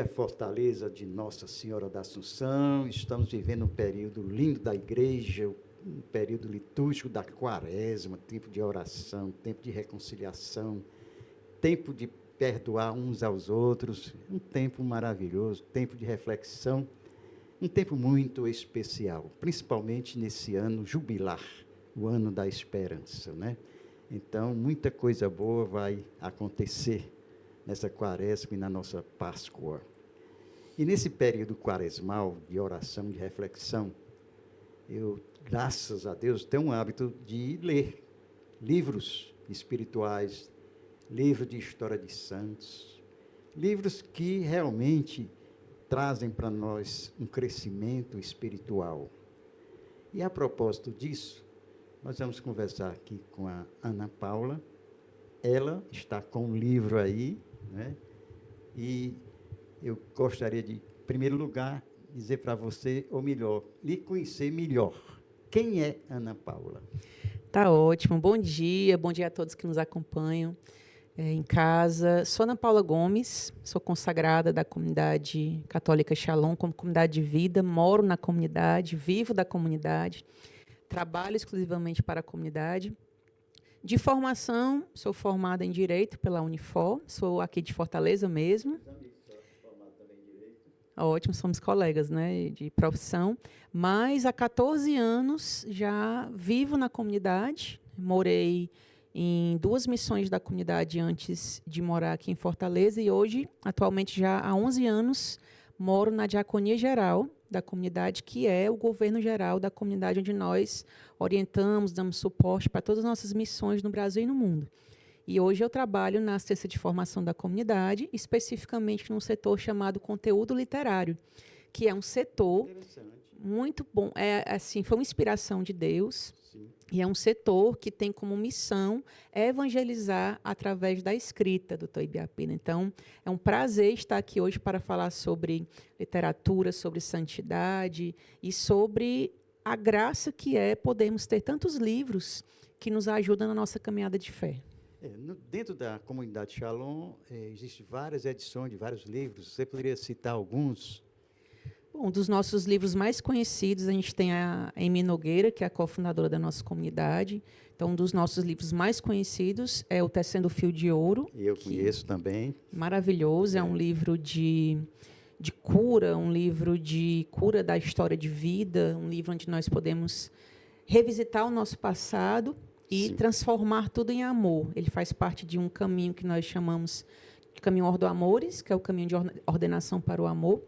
dia, Fortaleza de Nossa Senhora da Assunção. Estamos vivendo um período lindo da igreja, um período litúrgico da quaresma, tempo de oração, tempo de reconciliação, tempo de perdoar uns aos outros, um tempo maravilhoso, tempo de reflexão, um tempo muito especial, principalmente nesse ano jubilar, o ano da esperança, né? Então, muita coisa boa vai acontecer nessa quaresma e na nossa Páscoa. E nesse período quaresmal de oração, de reflexão, eu, graças a Deus, tenho um hábito de ler livros espirituais, livros de história de santos, livros que realmente trazem para nós um crescimento espiritual. E a propósito disso, nós vamos conversar aqui com a Ana Paula. Ela está com um livro aí, né? E eu gostaria de, em primeiro lugar, dizer para você, ou melhor, lhe conhecer melhor. Quem é Ana Paula? Tá ótimo. Bom dia a todos que nos acompanham em casa. Sou Ana Paula Gomes, sou consagrada da comunidade católica Shalom como comunidade de vida, moro na comunidade, vivo da comunidade, trabalho exclusivamente para a comunidade. De formação, sou formada em Direito pela Unifor, sou aqui de Fortaleza mesmo. Ótimo, somos colegas, né, de profissão. Mas há 14 anos já vivo na comunidade, morei em 2 missões da comunidade antes de morar aqui em Fortaleza e hoje, atualmente já há 11 anos, moro na Diaconia Geral da comunidade, que é o governo geral da comunidade onde nós orientamos, damos suporte para todas as nossas missões no Brasil e no mundo. E hoje eu trabalho na assistência de formação da comunidade, especificamente num setor chamado conteúdo literário, que é um setor muito bom. Foi uma inspiração de Deus. Sim. E é um setor que tem como missão evangelizar através da escrita, doutor Ibiapina. Então, é um prazer estar aqui hoje para falar sobre literatura, sobre santidade e sobre a graça que é podermos ter tantos livros que nos ajudam na nossa caminhada de fé. Dentro da comunidade Shalom, existem várias edições de vários livros. Você poderia citar alguns? Um dos nossos livros mais conhecidos, a gente tem a Amy Nogueira, que é a cofundadora da nossa comunidade. Então, um dos nossos livros mais conhecidos é o Tecendo o Fio de Ouro. Eu conheço também. Maravilhoso, é um livro de cura, um livro de cura da história de vida, um livro onde nós podemos revisitar o nosso passado e Sim. transformar tudo em amor. Ele faz parte de um caminho que nós chamamos de caminho Ordo Amores, que é o caminho de ordenação para o amor.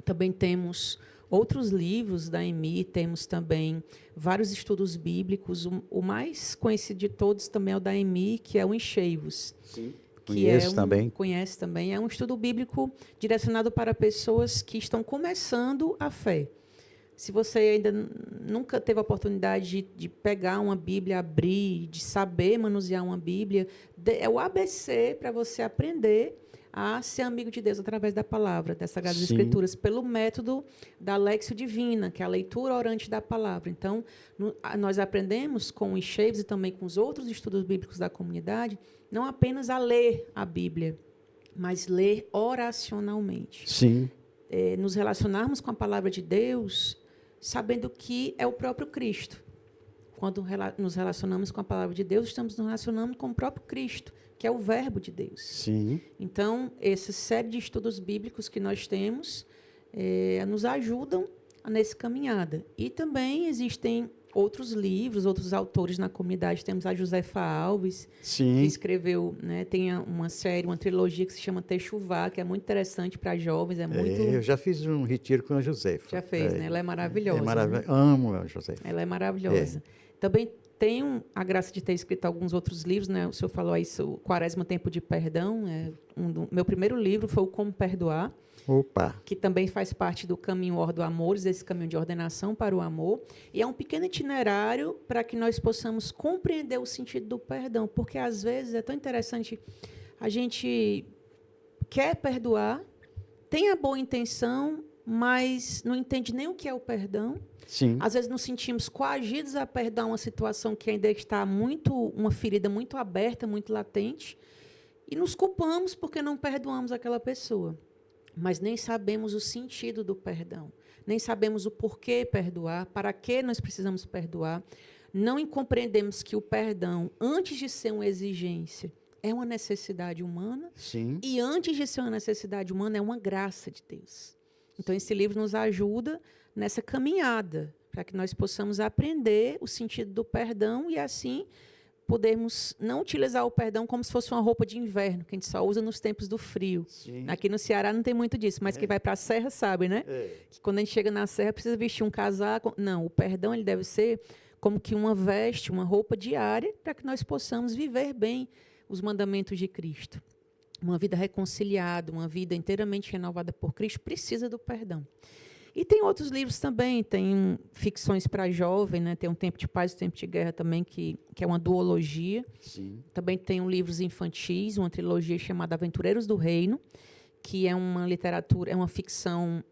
Também temos outros livros da EMI, temos também vários estudos bíblicos. O mais conhecido de todos também é o da EMI, que é o Enchei-vos. Sim, conheço também. Conhece também. É um estudo bíblico direcionado para pessoas que estão começando a fé. Se você ainda nunca teve a oportunidade de pegar uma Bíblia, abrir, de saber manusear uma Bíblia, é o ABC para você aprender a ser amigo de Deus através da palavra, das Sagradas Escrituras, pelo método da Lexio Divina, que é a leitura orante da palavra. Então, nós aprendemos com o Enchei-vos e também com os outros estudos bíblicos da comunidade, não apenas a ler a Bíblia, mas ler oracionalmente. Sim. Nos relacionarmos com a palavra de Deus, sabendo que é o próprio Cristo. Quando nos relacionamos com a palavra de Deus, estamos nos relacionando com o próprio Cristo, que é o Verbo de Deus. Sim. Então, essa série de estudos bíblicos que nós temos nos ajudam nessa caminhada. E também existem outros livros, outros autores na comunidade. Temos a Josefa Alves, Sim. que escreveu, né, tem uma série, uma trilogia que se chama Techuvá, que é muito interessante para jovens. Eu já fiz um retiro com a Josefa. Já fez, né? Ela é maravilhosa. Né? Amo a Josefa. Ela é maravilhosa. Também tenho a graça de ter escrito alguns outros livros, né? O senhor falou aí, o Quaresma, Tempo de Perdão. Meu primeiro livro foi o Como Perdoar. Opa. Que também faz parte do caminho Ordo Amores, esse caminho de ordenação para o amor. E é um pequeno itinerário para que nós possamos compreender o sentido do perdão, porque, às vezes, é tão interessante, a gente quer perdoar, tem a boa intenção, mas não entende nem o que é o perdão. Sim. Às vezes nos sentimos coagidos a perdoar uma situação que ainda está uma ferida muito aberta, muito latente, e nos culpamos porque não perdoamos aquela pessoa. mas nem sabemos o sentido do perdão, nem sabemos o porquê perdoar, para que nós precisamos perdoar. Não compreendemos que o perdão, antes de ser uma exigência, é uma necessidade humana, Sim. e antes de ser uma necessidade humana, é uma graça de Deus. Então, esse livro nos ajuda nessa caminhada, para que nós possamos aprender o sentido do perdão e, assim, podermos não utilizar o perdão como se fosse uma roupa de inverno, que a gente só usa nos tempos do frio. Sim. Aqui no Ceará não tem muito disso, mas quem vai para a serra sabe, né? Que quando a gente chega na serra precisa vestir um casaco. Não, o perdão ele deve ser como que uma veste, uma roupa diária, para que nós possamos viver bem os mandamentos de Cristo. Uma vida reconciliada, uma vida inteiramente renovada por Cristo, precisa do perdão. E tem outros livros também, tem ficções para jovem, né? Tem Um Tempo de Paz e Um Tempo de Guerra também, que é uma duologia. Sim. Também tem livros infantis, uma trilogia chamada Aventureiros do Reino, que é uma literatura, é uma ficção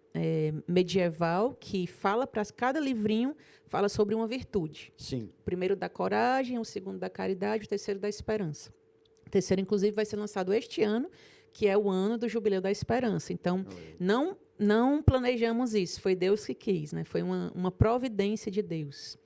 medieval, que fala, para cada livrinho, fala sobre uma virtude. Sim. O primeiro da coragem, o segundo da caridade, o terceiro da esperança. O terceiro, inclusive, vai ser lançado este ano, que é o ano do Jubileu da Esperança. Então, não planejamos isso, foi Deus que quis, né? Foi uma providência de Deus.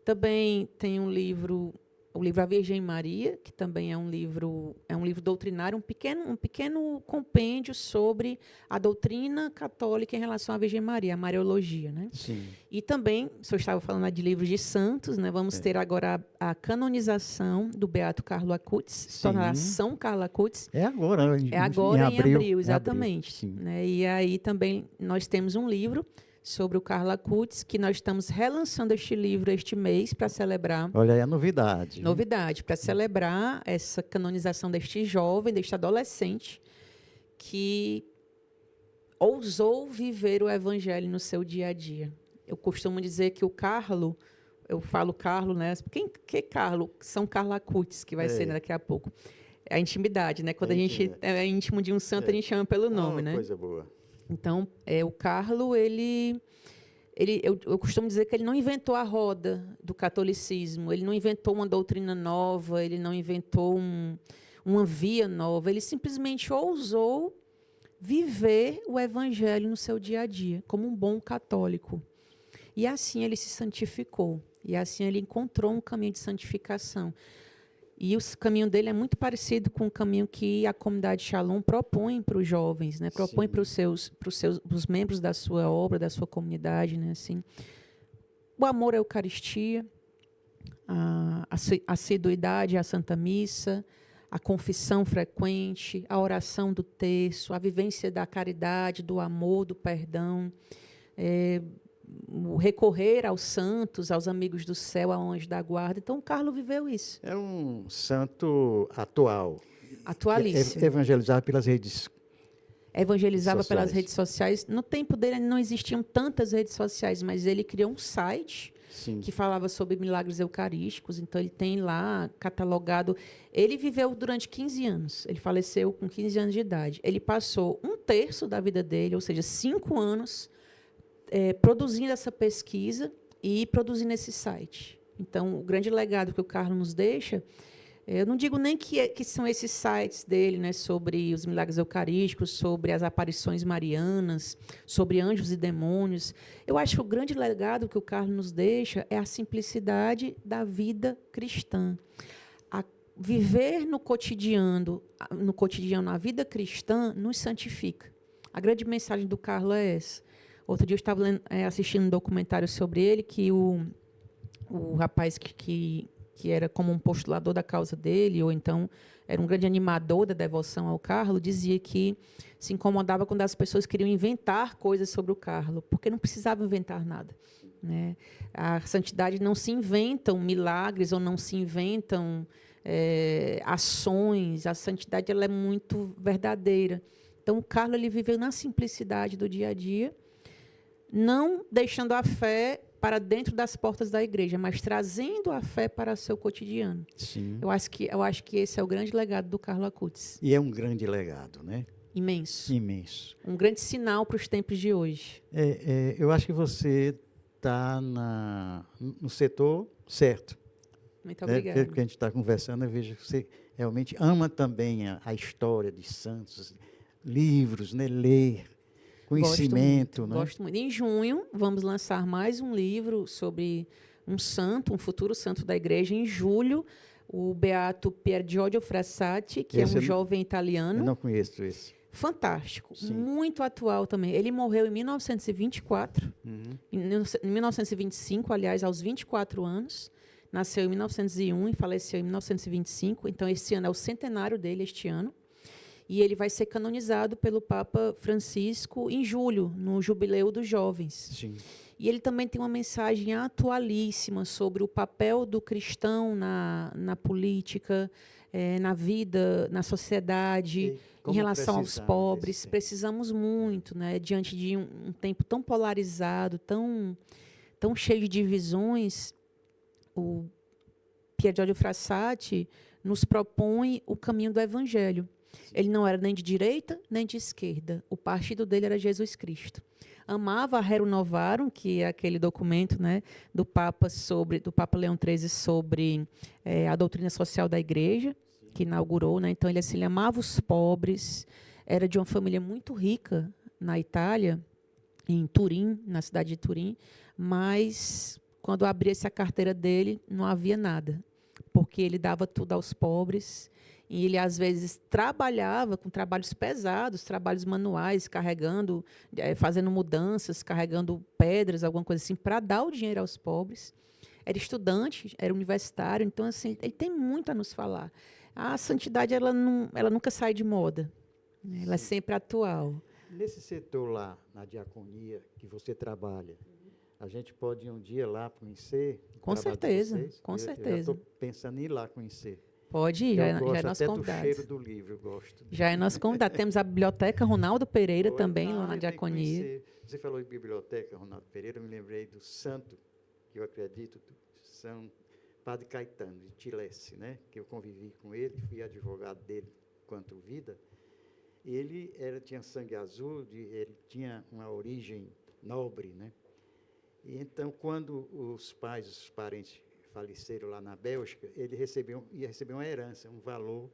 Também tem o livro A Virgem Maria, que também é um livro doutrinário, um pequeno compêndio sobre a doutrina católica em relação à Virgem Maria, a Mariologia, né? Sim. E também, o senhor estava falando de livros de santos, né? Vamos ter agora a canonização do Beato Carlo Acutis, se tornará São Carlo Acutis. É agora, em abril, Em exatamente. abril, Né? E aí também nós temos um livro sobre o Carlo Acutis, que nós estamos relançando este livro este mês para celebrar. Olha aí a novidade. Novidade, para celebrar essa canonização deste jovem, deste adolescente, que ousou viver o evangelho no seu dia a dia. Eu costumo dizer que o Carlo, eu falo Carlo, né? Que é Carlo? São Carlo Acutis, que vai ser daqui a pouco. É a intimidade, né? Quando a gente é íntimo de um santo, a gente chama pelo nome, né? Coisa boa. Então, o Carlo, eu costumo dizer que ele não inventou a roda do catolicismo, ele não inventou uma doutrina nova, ele não inventou uma via nova, ele simplesmente ousou viver o evangelho no seu dia a dia, como um bom católico. E assim ele se santificou, e assim ele encontrou um caminho de santificação. E o caminho dele é muito parecido com o caminho que a comunidade Shalom propõe para os jovens, né? Propõe para os membros da sua obra, da sua comunidade, né? Assim, o amor à Eucaristia, a assiduidade à Santa Missa, a confissão frequente, a oração do terço, a vivência da caridade, do amor, do perdão, o recorrer aos santos, aos amigos do céu, ao anjo da guarda. Então, o Carlo viveu isso. É um santo atual. Atualíssimo. Evangelizava pelas redes Evangelizava sociais. pelas redes sociais. No tempo dele não existiam tantas redes sociais, mas ele criou um site que falava sobre milagres eucarísticos. Então, ele tem lá catalogado. Ele viveu durante 15 anos. Ele faleceu com 15 anos de idade. Ele passou um terço da vida dele, ou seja, 5 anos, produzindo essa pesquisa e produzindo esse site. Então, o grande legado que o Carlos nos deixa, eu não digo nem que são esses sites dele, né, sobre os milagres eucarísticos, sobre as aparições marianas, sobre anjos e demônios. Eu acho que o grande legado que o Carlos nos deixa é a simplicidade da vida cristã. Viver no cotidiano, a vida cristã nos santifica. A grande mensagem do Carlos é essa. Outro dia eu estava assistindo um documentário sobre ele, que o rapaz que era como um postulador da causa dele, ou então era um grande animador da devoção ao Carlo, dizia que se incomodava quando as pessoas queriam inventar coisas sobre o Carlo, porque não precisavam inventar nada. Né? A santidade não se inventam milagres, ou não se inventam ações. A santidade ela é muito verdadeira. Então, o Carlo ele viveu na simplicidade do dia a dia, não deixando a fé para dentro das portas da igreja, mas trazendo a fé para o seu cotidiano. Sim. Eu acho que esse é o grande legado do Carlo Acutis. E é um grande legado, né? Imenso. Imenso. Um grande sinal para os tempos de hoje. Eu acho que você está no setor certo. Muito obrigada. Porque a gente está conversando, eu vejo que você realmente ama também a história de santos, livros, né? Ler. conhecimento, né? Gosto muito. Em junho, vamos lançar mais um livro sobre um santo, um futuro santo da igreja. Em julho, o beato Pier Giorgio Frassati, que Esse é um jovem italiano. Eu não conheço esse. Fantástico, Sim. muito atual também. Ele morreu em 1924, em 1925, aliás, aos 24 anos. Nasceu em 1901 e faleceu em 1925. Então, esse ano é o centenário dele, este ano. E ele vai ser canonizado pelo Papa Francisco em julho, no Jubileu dos Jovens. Sim. E ele também tem uma mensagem atualíssima sobre o papel do cristão na política, na vida, na sociedade, em relação aos pobres. Precisamos muito, né, diante de um tempo tão polarizado, tão cheio de divisões. O Pier Giorgio Frassati nos propõe o caminho do Evangelho. Ele não era nem de direita, nem de esquerda. O partido dele era Jesus Cristo. Amava a Rerum Novarum, que é aquele documento, né, do Papa Leão XIII sobre a doutrina social da Igreja, que inaugurou. Né? Então, ele amava os pobres, era de uma família muito rica na Itália, em Turim, na cidade de Turim, mas, quando abria-se a carteira dele, não havia nada, porque ele dava tudo aos pobres. E ele, às vezes, trabalhava com trabalhos pesados, trabalhos manuais, carregando, fazendo mudanças, carregando pedras, alguma coisa assim, para dar o dinheiro aos pobres. Era estudante, era universitário, então, assim, ele tem muito a nos falar. A santidade, ela nunca sai de moda, né? Ela é sempre atual. Nesse setor lá, na diaconia, que você trabalha, a gente pode ir um dia lá conhecer? Com certeza, com Eu certeza. já estou pensando em ir lá conhecer. Pode ir, já é nosso até convidado. Do cheiro do livro, eu gosto. Já é nosso convidado. Temos a biblioteca Ronaldo Pereira também, lá na diaconia. Você falou em biblioteca Ronaldo Pereira, eu me lembrei do santo, que eu acredito, do São Padre Caetano, de Tilesse, né? Que eu convivi com ele, fui advogado dele enquanto vida. Ele tinha sangue azul, ele tinha uma origem nobre, né? E então, quando os parentes faleceram lá na Bélgica, ele ia receber uma herança, um valor,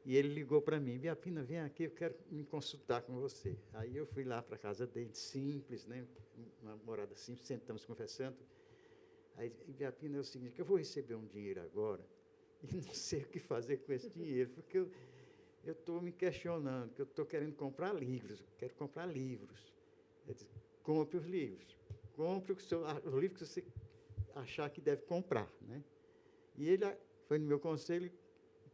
e ele ligou para mim: Biapina, vem aqui, eu quero me consultar com você. Aí eu fui lá para a casa dele, simples, né? Uma morada simples, sentamos conversando. Aí, Biapina, é o seguinte, que eu vou receber um dinheiro agora, e não sei o que fazer com esse dinheiro, porque eu estou me questionando, que eu estou querendo comprar livros, quero comprar livros. Eu disse: compre os livros, compre os livros que você achar que deve comprar, né? E ele foi no meu conselho,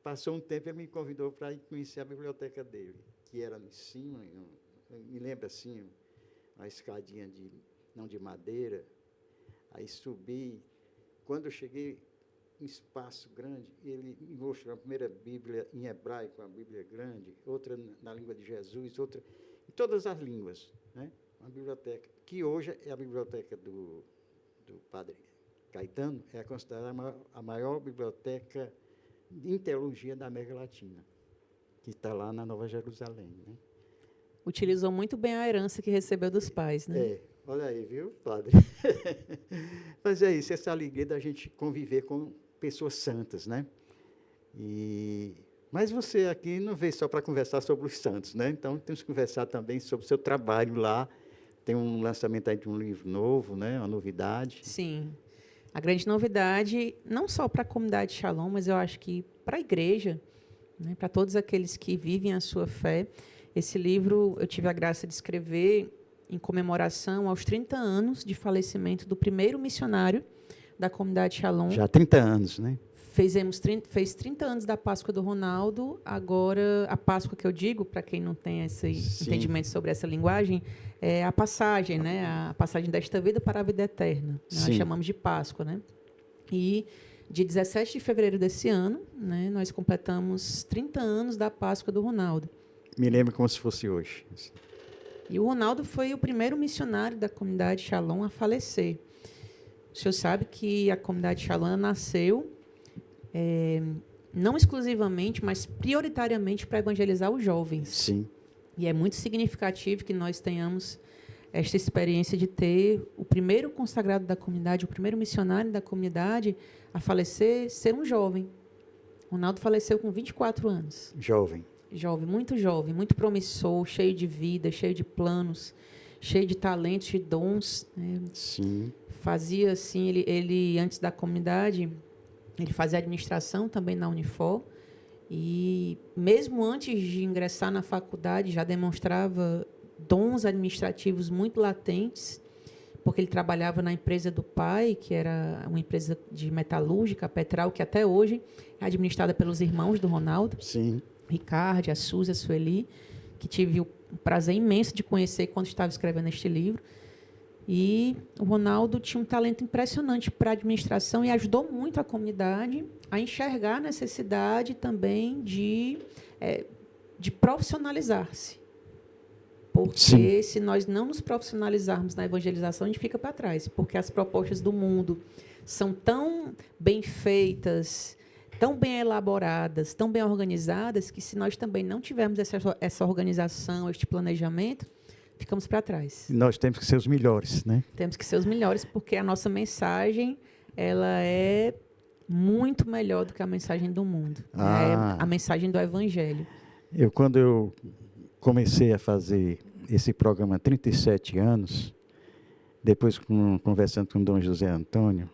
passou um tempo, ele me convidou para ir conhecer a biblioteca dele, que era em cima, me lembro assim, uma escadinha não de madeira. Aí subi, quando eu cheguei, um espaço grande, ele me mostrou a primeira Bíblia em hebraico, uma Bíblia grande, outra na língua de Jesus, outra em todas as línguas, né? Uma biblioteca que hoje é a biblioteca do Padre Caetano, é considerada a maior biblioteca em teologia da América Latina, que está lá na Nova Jerusalém, né? Utilizou muito bem a herança que recebeu dos pais, né? Olha aí, viu, padre? Mas é isso, essa alegria da gente conviver com pessoas santas, né? Mas você aqui não veio só para conversar sobre os santos, né? Então, temos que conversar também sobre o seu trabalho lá. Tem um lançamento aí de um livro novo, né? Uma novidade. Sim. A grande novidade, não só para a comunidade Shalom, mas eu acho que para a igreja, né? Para todos aqueles que vivem a sua fé. Esse livro eu tive a graça de escrever em comemoração aos 30 anos de falecimento do primeiro missionário da comunidade Shalom. Já há 30 anos, né? Fez 30 anos da Páscoa do Ronaldo. Agora, a Páscoa que eu digo, para quem não tem esse entendimento sobre essa linguagem, é a passagem, né? A passagem desta vida para a vida eterna. Nós chamamos de Páscoa, né? E, dia 17 de fevereiro desse ano, né, nós completamos 30 anos da Páscoa do Ronaldo. Me lembro como se fosse hoje. E o Ronaldo foi o primeiro missionário da comunidade Shalom a falecer. O senhor sabe que a comunidade Shalom nasceu não exclusivamente, mas prioritariamente para evangelizar os jovens. Sim. E é muito significativo que nós tenhamos esta experiência de ter o primeiro consagrado da comunidade, o primeiro missionário da comunidade a falecer, ser um jovem. O Ronaldo faleceu com 24 anos. Jovem. jovem, muito promissor, cheio de vida, cheio de planos, cheio de talentos e dons, né? Sim. Fazia assim, ele antes da comunidade, ele fazia administração também na Unifor, e mesmo antes de ingressar na faculdade já demonstrava dons administrativos muito latentes, porque ele trabalhava na empresa do pai, que era uma empresa de metalúrgica, a Petral, que até hoje é administrada pelos irmãos do Ronaldo. Sim. Ricardo, a Suzy, a Sueli, que tive o prazer imenso de conhecer quando estava escrevendo este livro. E o Ronaldo tinha um talento impressionante para a administração e ajudou muito a comunidade a enxergar a necessidade também de profissionalizar-se. Porque Sim. se nós não nos profissionalizarmos na evangelização, a gente fica para trás. Porque as propostas do mundo são tão bem feitas, tão bem elaboradas, tão bem organizadas, que se nós também não tivermos essa organização, este planejamento, ficamos para trás. Nós temos que ser os melhores, né? Temos que ser os melhores, porque a nossa mensagem ela é muito melhor do que a mensagem do mundo. É a mensagem do Evangelho. Quando eu comecei a fazer esse programa há 37 anos, depois conversando com o Dom José Antônio,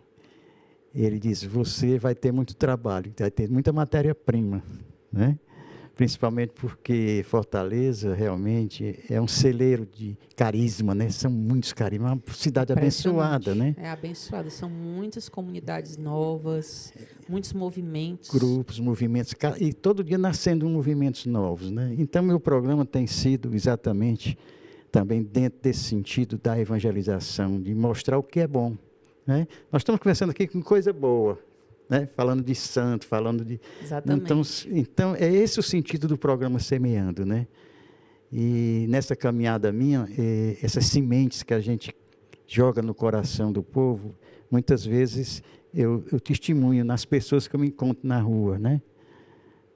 ele disse, você vai ter muito trabalho, vai ter muita matéria-prima, né? Principalmente porque Fortaleza realmente é um celeiro de carisma, né? São muitos carismas, uma cidade abençoada, né? É abençoada, são muitas comunidades novas, muitos movimentos. Grupos, movimentos, e todo dia nascendo movimentos novos, né? Então, meu programa tem sido exatamente também dentro desse sentido da evangelização, de mostrar o que é bom, né? Nós estamos conversando aqui com coisa boa, né? Falando de santo, falando de... Exatamente. Então, é esse o sentido do programa Semeando, né? E nessa caminhada minha, essas sementes que a gente joga no coração do povo, muitas vezes eu testemunho nas pessoas que eu me encontro na rua, né?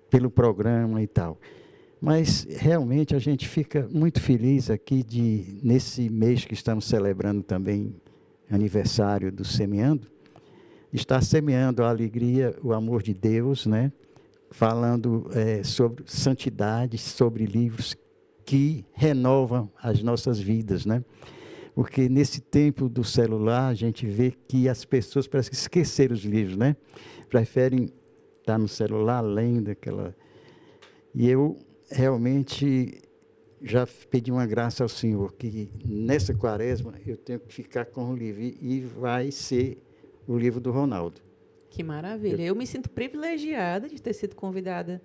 Pelo programa e tal. Mas, realmente, a gente fica muito feliz aqui nesse mês que estamos celebrando também aniversário do Semeando, está semeando a alegria, o amor de Deus, né? Falando sobre santidade, sobre livros que renovam as nossas vidas, né? Porque nesse tempo do celular, a gente vê que as pessoas parecem que esqueceram os livros, né? Preferem estar no celular, lendo aquela... E eu realmente já pedi uma graça ao Senhor, que nessa quaresma eu tenho que ficar com o livro, e vai ser o livro do Ronaldo. Que maravilha. Eu me sinto privilegiada de ter sido convidada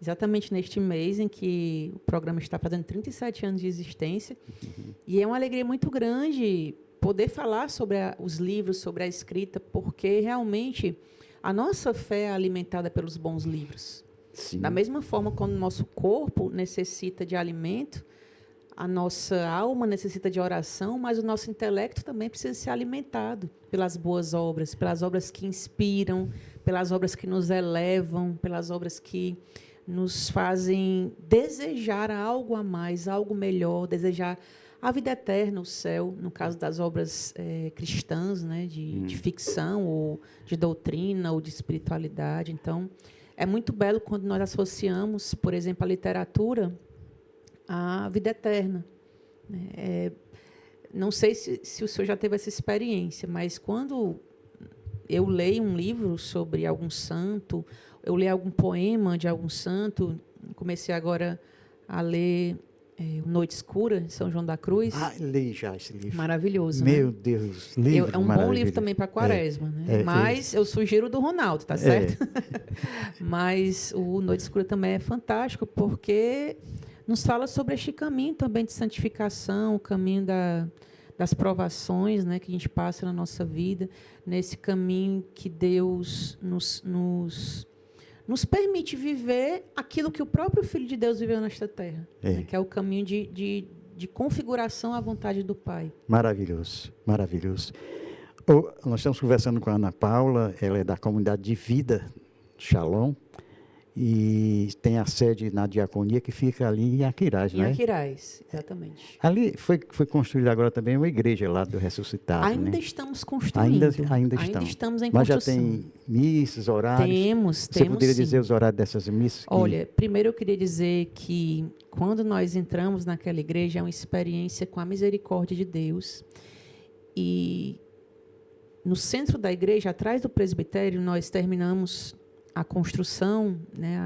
exatamente neste mês em que o programa está fazendo 37 anos de existência. Uhum. E é uma alegria muito grande poder falar sobre os livros, sobre a escrita, porque realmente a nossa fé é alimentada pelos bons livros. Sim. Da mesma forma como o nosso corpo necessita de alimento, a nossa alma necessita de oração, mas o nosso intelecto também precisa ser alimentado pelas boas obras, pelas obras que inspiram, pelas obras que nos elevam, pelas obras que nos fazem desejar algo a mais, algo melhor, desejar a vida eterna, o céu, no caso das obras cristãs, né, de ficção, ou de doutrina, ou de espiritualidade. Então, é muito belo quando nós associamos, por exemplo, a literatura à vida eterna. Não sei se o senhor já teve essa experiência, mas quando eu leio um livro sobre algum santo, eu leio algum poema de algum santo, comecei agora a ler Noite Escura, de São João da Cruz. Li já esse livro. Maravilhoso, Meu, né? Deus, livro é um bom livro também para a quaresma, né? Mas eu sugiro o do Ronaldo, tá certo? Mas o Noite Escura também é fantástico, porque nos fala sobre este caminho também de santificação, o caminho das provações, né, que a gente passa na nossa vida, nesse caminho que Deus nos permite viver aquilo que o próprio Filho de Deus viveu nesta terra, né, que é o caminho de configuração à vontade do Pai. Maravilhoso, maravilhoso. Nós estamos conversando com a Ana Paula, ela é da comunidade de vida, Shalom, e tem a sede na diaconia que fica ali em Aquiraz, Em não é? Aquiraz, exatamente. Ali foi construída agora também uma igreja lá do Ressuscitado, Ainda né? estamos construindo. Ainda Ainda estão. estamos em Mas já construção. tem missas, horários. Temos Você poderia sim. dizer os horários dessas missas? Olha, primeiro eu queria dizer que quando nós entramos naquela igreja é uma experiência com a misericórdia de Deus. E no centro da igreja, atrás do presbitério, nós terminamos a construção, né,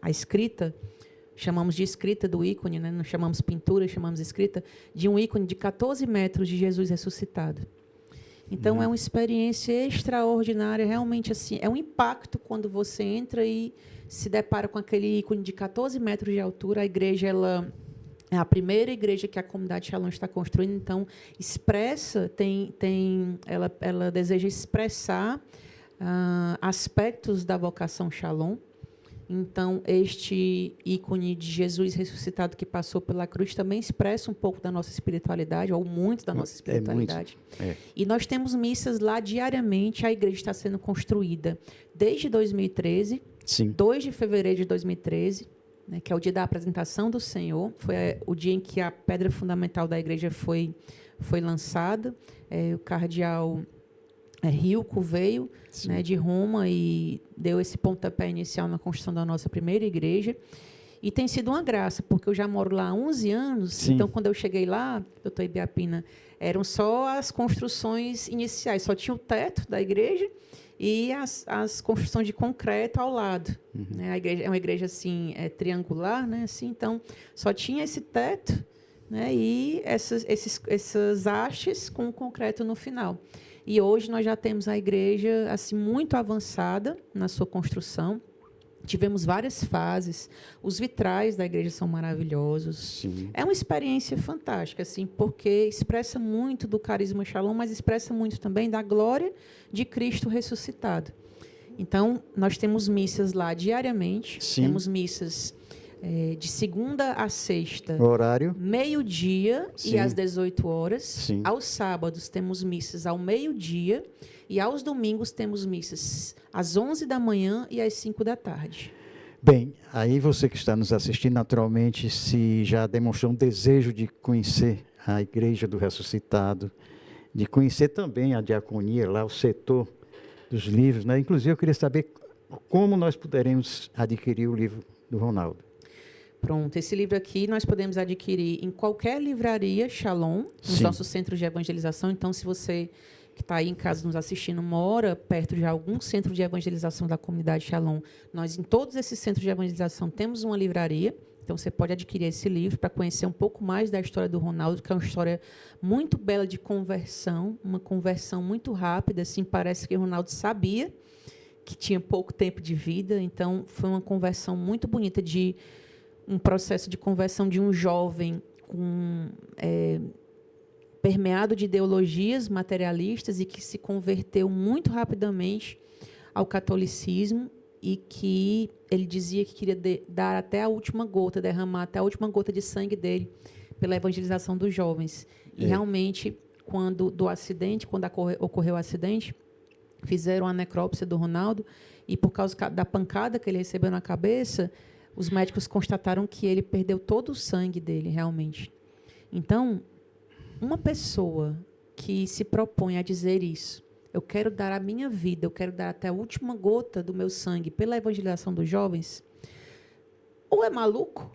a escrita, chamamos de escrita do ícone, né, não chamamos pintura, chamamos escrita, de um ícone de 14 metros de Jesus ressuscitado. Então, é uma experiência extraordinária, realmente assim, é um impacto quando você entra e se depara com aquele ícone de 14 metros de altura. A igreja, ela é a primeira igreja que a comunidade Shalom está construindo, então, ela deseja expressar aspectos da vocação Shalom. Então, este ícone de Jesus ressuscitado que passou pela cruz também expressa um pouco da nossa espiritualidade, ou muito da nossa espiritualidade. E nós temos missas lá diariamente, a igreja está sendo construída desde 2013, Sim. 2 de fevereiro de 2013, né, que é o dia da apresentação do Senhor, foi o dia em que a pedra fundamental da igreja foi lançada. O cardeal Rilco veio, né, de Roma e deu esse pontapé inicial na construção da nossa primeira igreja. E tem sido uma graça, porque eu já moro lá há 11 anos. Sim. Então, quando eu cheguei lá, doutor Ibiapina, eram só as construções iniciais, só tinha o teto da igreja e as construções de concreto ao lado. Né? A igreja é uma igreja assim, triangular, né? Assim, então, só tinha esse teto, né? E essas hastes com concreto no final. E hoje nós já temos a igreja assim, muito avançada na sua construção. Tivemos várias fases. Os vitrais da igreja são maravilhosos. Sim. É uma experiência fantástica, assim, porque expressa muito do carisma Shalom, mas expressa muito também da glória de Cristo ressuscitado. Então, nós temos missas lá diariamente. Sim. Temos missas de segunda a sexta, horário, meio-dia e às 18 horas. Sim. Aos sábados temos missas ao meio-dia e aos domingos temos missas às 11 da manhã e às 5 da tarde. Bem, aí você que está nos assistindo, naturalmente, se já demonstrou um desejo de conhecer a Igreja do Ressuscitado, de conhecer também a diaconia, lá o setor dos livros, né? Inclusive, eu queria saber como nós poderemos adquirir o livro do Ronaldo. Pronto, esse livro aqui nós podemos adquirir em qualquer livraria Shalom, nos nossos centros de evangelização. Então, se você que está aí em casa nos assistindo mora perto de algum centro de evangelização da comunidade Shalom, nós em todos esses centros de evangelização temos uma livraria. Então, você pode adquirir esse livro para conhecer um pouco mais da história do Ronaldo, que é uma história muito bela de conversão, uma conversão muito rápida. Assim, parece que o Ronaldo sabia que tinha pouco tempo de vida. Então, foi uma conversão muito bonita, de um processo de conversão de um jovem permeado de ideologias materialistas e que se converteu muito rapidamente ao catolicismo, e que ele dizia que queria dar até a última gota, derramar até a última gota de sangue dele pela evangelização dos jovens. E realmente, quando ocorreu o acidente, fizeram a necrópsia do Ronaldo, e por causa da pancada que ele recebeu na cabeça, os médicos constataram que ele perdeu todo o sangue dele, realmente. Então, uma pessoa que se propõe a dizer isso, eu quero dar a minha vida, eu quero dar até a última gota do meu sangue pela evangelização dos jovens, ou é maluco,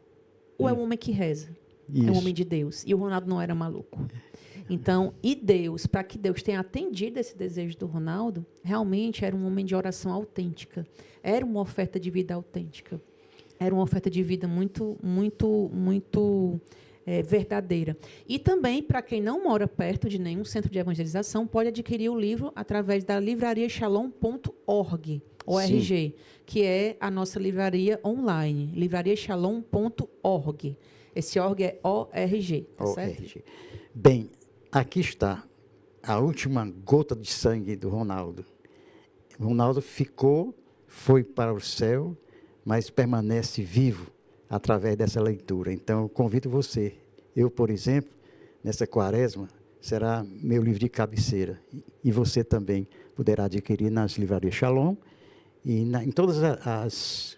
ou é um homem que reza. Isso. É um homem de Deus. E o Ronaldo não era maluco. Então, para que Deus tenha atendido esse desejo do Ronaldo, realmente era um homem de oração autêntica. Era uma oferta de vida autêntica. Era uma oferta de vida muito, muito, muito verdadeira. E também, para quem não mora perto de nenhum centro de evangelização, pode adquirir o livro através da livrariashalom.org, ORG, que é a nossa livraria online, livrariashalom.org. Esse org é ORG, tá certo? Bem, aqui está a última gota de sangue do Ronaldo. O Ronaldo foi para o céu, mas permanece vivo através dessa leitura. Então, eu convido você. Eu, por exemplo, nessa quaresma, será meu livro de cabeceira. E você também poderá adquirir nas livrarias Shalom E em todas as...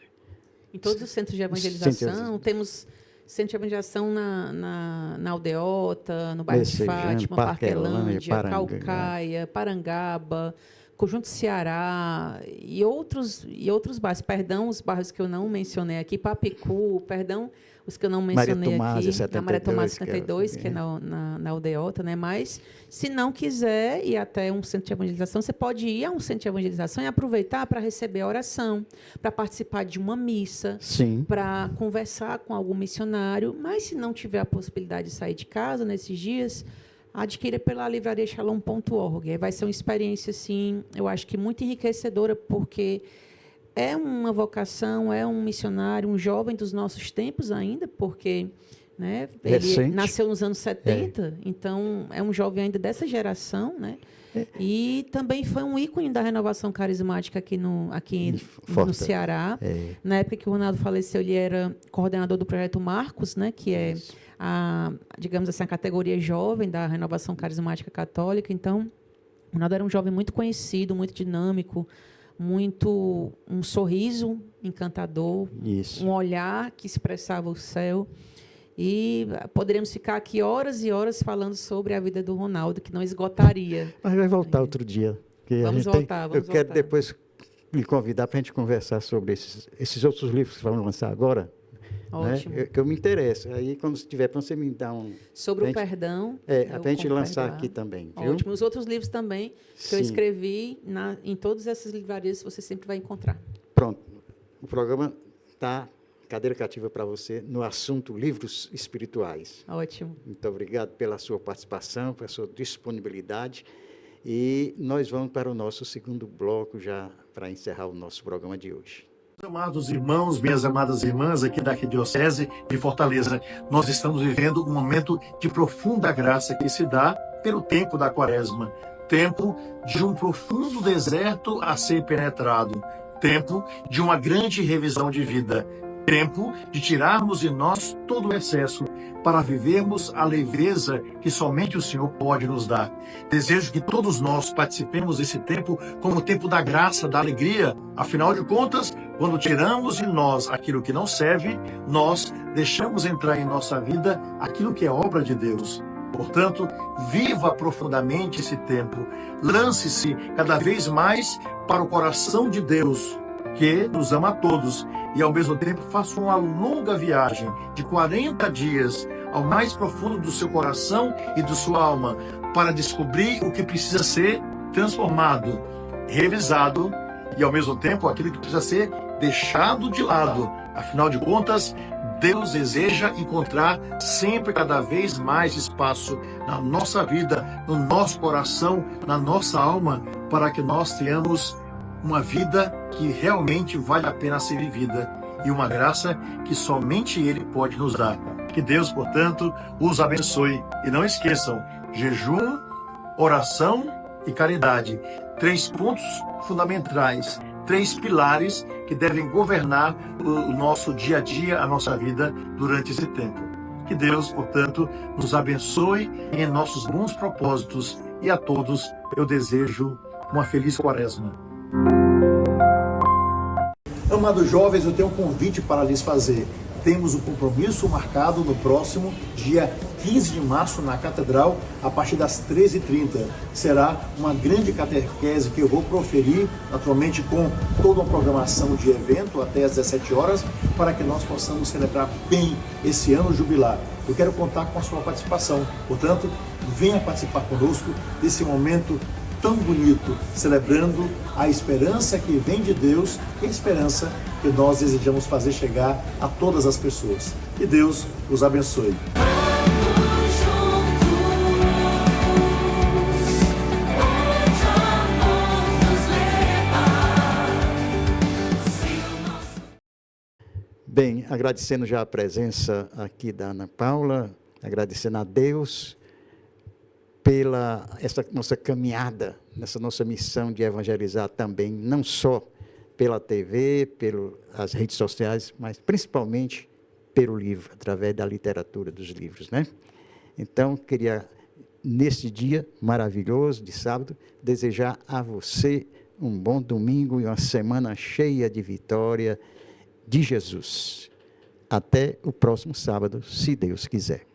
Em todos os centros de evangelização, temos centro de evangelização na Aldeota, no bairro de Fátima, Parquelândia, Caucaia, Parangaba, Conjunto Ceará e outros bairros. Perdão, os bairros que eu não mencionei aqui, Papicu, perdão, os que eu não mencionei aqui, na Maria Tomás 72, que é na Aldeota, né? Mas, se não quiser ir até um centro de evangelização, você pode ir a um centro de evangelização e aproveitar para receber a oração, para participar de uma missa, para conversar com algum missionário. Mas, se não tiver a possibilidade de sair de casa nesses dias, adquira pela livraria shalom.org. Vai ser uma experiência, assim, eu acho que muito enriquecedora, porque é uma vocação, é um missionário, um jovem dos nossos tempos ainda, porque, né, ele nasceu nos anos 70, então é um jovem ainda dessa geração, né? E também foi um ícone da renovação carismática aqui no Ceará. Na época que o Ronaldo faleceu, ele era coordenador do projeto Marcos, né, que é digamos assim, a categoria jovem da renovação carismática católica. Então, o Ronaldo era um jovem muito conhecido, muito dinâmico, um sorriso encantador, um olhar que expressava o céu. E poderíamos ficar aqui horas e horas falando sobre a vida do Ronaldo, que não esgotaria. Mas vai voltar outro dia. Vamos voltar. Eu quero depois lhe convidar para a gente conversar sobre esses outros livros que vão lançar agora. Ótimo. Né? Que eu me interesso. Aí, quando estiver, para você me dar um... Sobre o perdão. Para a gente lançar aqui também. Viu? Ótimo. Os outros livros também, que eu escrevi, em todas essas livrarias, você sempre vai encontrar. Pronto. O programa está cadeira cativa para você no assunto livros espirituais. Ótimo. Muito obrigado pela sua participação, pela sua disponibilidade. E nós vamos para o nosso segundo bloco, já para encerrar o nosso programa de hoje. Amados irmãos, minhas amadas irmãs aqui da Arquidiocese de Fortaleza, nós estamos vivendo um momento de profunda graça que se dá pelo tempo da Quaresma, tempo de um profundo deserto a ser penetrado, tempo de uma grande revisão de vida, tempo de tirarmos de nós todo o excesso para vivermos a leveza que somente o Senhor pode nos dar. Desejo que todos nós participemos desse tempo como o tempo da graça, da alegria. Afinal de contas, quando tiramos de nós aquilo que não serve, nós deixamos entrar em nossa vida aquilo que é obra de Deus. Portanto, viva profundamente esse tempo. Lance-se cada vez mais para o coração de Deus, que nos ama a todos, e ao mesmo tempo faça uma longa viagem de 40 dias ao mais profundo do seu coração e de sua alma, para descobrir o que precisa ser transformado, revisado, e ao mesmo tempo aquilo que precisa ser deixado de lado. Afinal de contas, Deus deseja encontrar sempre cada vez mais espaço na nossa vida, no nosso coração, na nossa alma, para que nós tenhamos uma vida que realmente vale a pena ser vivida e uma graça que somente Ele pode nos dar. Que Deus, portanto, os abençoe. E não esqueçam, jejum, oração e caridade. 3 pontos fundamentais, 3 pilares que devem governar o nosso dia a dia, a nossa vida durante esse tempo. Que Deus, portanto, nos abençoe em nossos bons propósitos e a todos eu desejo uma feliz Quaresma. Amados jovens, eu tenho um convite para lhes fazer. Temos um compromisso marcado no próximo dia 15 de março na Catedral, a partir das 13h30. Será uma grande catequese que eu vou proferir, naturalmente com toda uma programação de evento até às 17 horas, para que nós possamos celebrar bem esse ano jubilar. Eu quero contar com a sua participação. Portanto, venha participar conosco desse momento tão bonito, celebrando a esperança que vem de Deus e a esperança que nós desejamos fazer chegar a todas as pessoas. Que Deus os abençoe. Bem, agradecendo já a presença aqui da Ana Paula, agradecendo a Deus pela essa nossa caminhada, nessa nossa missão de evangelizar também, não só pela TV, pelas redes sociais, mas principalmente pelo livro, através da literatura dos livros, né? Então, queria, nesse dia maravilhoso de sábado, desejar a você um bom domingo e uma semana cheia de vitória de Jesus. Até o próximo sábado, se Deus quiser.